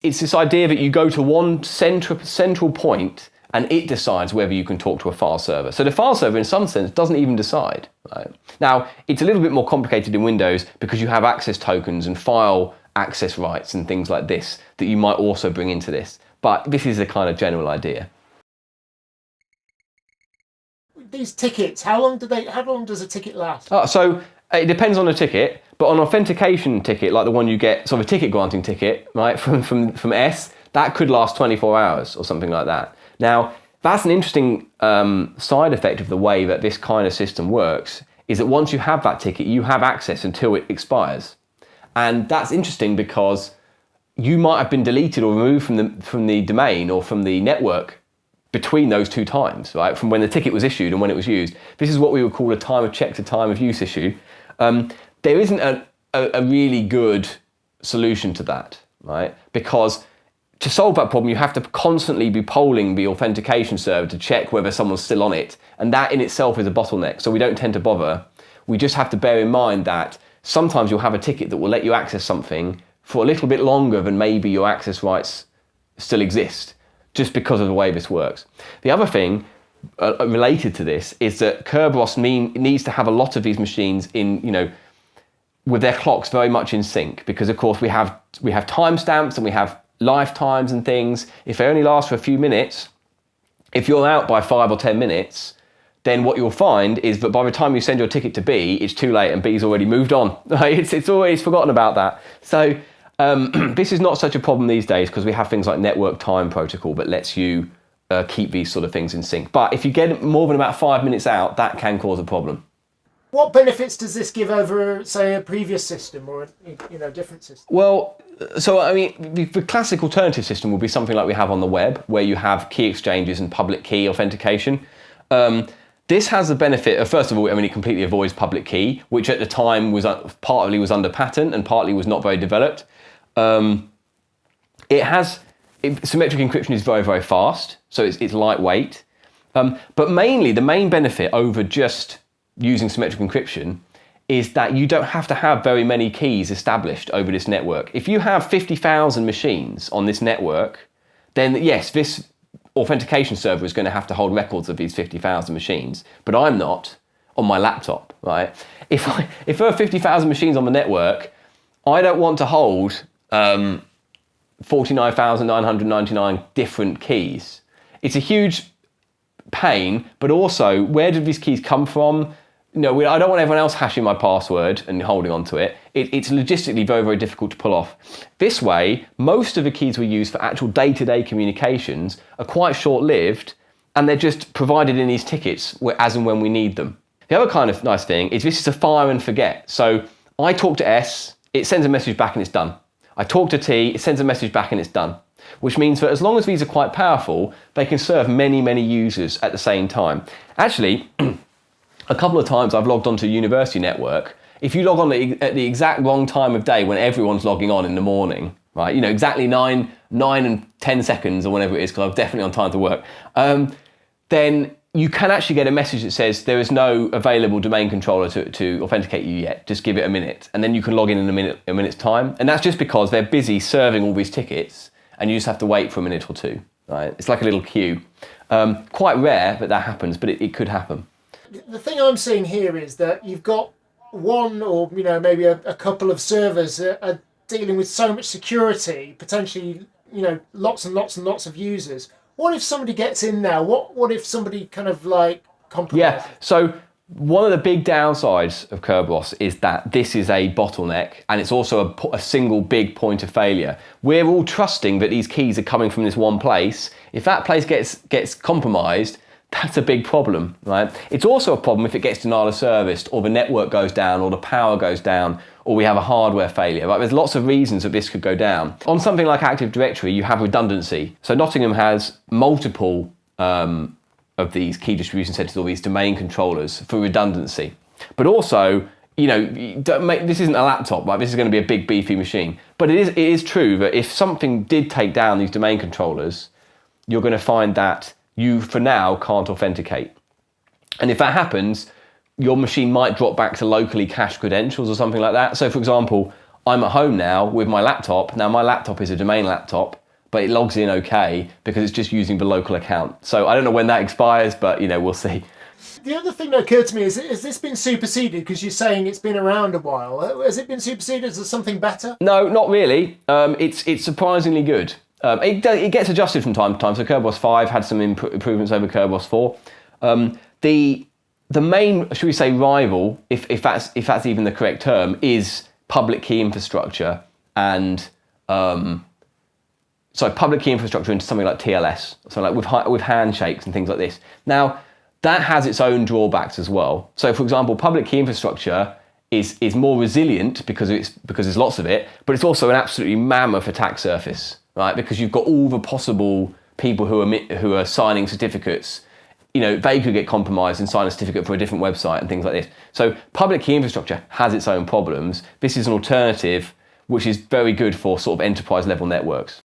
It's this idea that you go to one central point and it decides whether you can talk to a file server. So the file server, in some sense, doesn't even decide. Right? Now, it's a little bit more complicated in Windows because you have access tokens and file access rights and things like this that you might also bring into this. But this is the kind of general idea. These tickets, how long does a ticket last? So it depends on the ticket, but an authentication ticket, like the one you get, sort of a ticket granting ticket, right, from S, that could last 24 hours or something like that. Now, that's an interesting side effect of the way that this kind of system works, is that once you have that ticket, you have access until it expires. And that's interesting because you might have been deleted or removed from the domain or from the network between those two times, right? From when the ticket was issued and when it was used. This is what we would call a time of check to time of use issue. There isn't a really good solution to that, right? Because to solve that problem, you have to constantly be polling the authentication server to check whether someone's still on it. And that in itself is a bottleneck. So we don't tend to bother. We just have to bear in mind that sometimes you'll have a ticket that will let you access something for a little bit longer than maybe your access rights still exist, just because of the way this works. The other thing related to this is that Kerberos needs to have a lot of these machines in, with their clocks very much in sync, because of course we have timestamps and we have lifetimes and things. If they only last for a few minutes, if you're out by 5 or 10 minutes, then what you'll find is that by the time you send your ticket to B, it's too late and B's already moved on. It's always forgotten about that. So this is not such a problem these days because we have things like network time protocol that lets you keep these sort of things in sync. But if you get more than about 5 minutes out, that can cause a problem. What benefits does this give over, say, a previous system or a different system? Well, so I mean, the classic alternative system will be something like we have on the web, where you have key exchanges and public key authentication. This has the benefit of, first of all, it completely avoids public key, which at the time was partly was under patent and partly was not very developed. Symmetric encryption is very, very fast, so it's lightweight. But mainly, the main benefit over just using symmetric encryption is that you don't have to have very many keys established over this network. If you have 50,000 machines on this network, then yes, this authentication server is going to have to hold records of these 50,000 machines, but I'm not on my laptop, right? If there are 50,000 machines on the network, I don't want to hold 49,999 different keys. It's a huge pain, but also, where did these keys come from? I don't want everyone else hashing my password and holding on to it. It's logistically very, very difficult to pull off. This way, most of the keys we use for actual day-to-day communications are quite short-lived, and they're just provided in these tickets as and when we need them. The other kind of nice thing is this is a fire and forget. So I talk to S, it sends a message back and it's done. I talk to T, it sends a message back and it's done. Which means that as long as these are quite powerful, they can serve many, many users at the same time. Actually, a couple of times I've logged onto a university network. If you log on at the exact wrong time of day when everyone's logging on in the morning, right? Exactly 9 and 10 seconds or whatever it is, because I'm definitely on time to work, then you can actually get a message that says there is no available domain controller to authenticate you yet. Just give it a minute, and then you can log in a minute's time. And that's just because they're busy serving all these tickets, and you just have to wait for a minute or two, right? It's like a little queue. Quite rare that happens, but it could happen. The thing I'm seeing here is that you've got one or maybe a couple of servers that are dealing with so much security, potentially lots and lots and lots of users. What if somebody gets in now? What if somebody kind of like compromises? Yeah, so one of the big downsides of Kerberos is that this is a bottleneck, and it's also a single big point of failure. We're all trusting that these keys are coming from this one place. If that place gets compromised, that's a big problem, right? It's also a problem if it gets denial of service, or the network goes down, or the power goes down, or we have a hardware failure, right? There's lots of reasons that this could go down. On something like Active Directory, you have redundancy. So Nottingham has multiple of these key distribution centers, or these domain controllers, for redundancy. But also, this isn't a laptop, right? This is going to be a big beefy machine. But it is true that if something did take down these domain controllers, you're going to find that you, for now, can't authenticate. And if that happens, your machine might drop back to locally cached credentials or something like that. So for example, I'm at home now with my laptop. Now my laptop is a domain laptop, but it logs in okay because it's just using the local account. So I don't know when that expires, but we'll see. The other thing that occurred to me is, has this been superseded? Because you're saying it's been around a while. Has it been superseded? Is there something better? No, not really. It's surprisingly good. It gets adjusted from time to time. So Kerberos 5 had some improvements over Kerberos 4. The main, should we say, rival, if that's even the correct term, is public key infrastructure and public key infrastructure into something like TLS, so like with handshakes and things like this. Now that has its own drawbacks as well. So for example, public key infrastructure is more resilient because there's lots of it, but it's also an absolutely mammoth attack surface, right? Because you've got all the possible people who are signing certificates. They could get compromised and sign a certificate for a different website and things like this. So public key infrastructure has its own problems. This is an alternative which is very good for sort of enterprise level networks.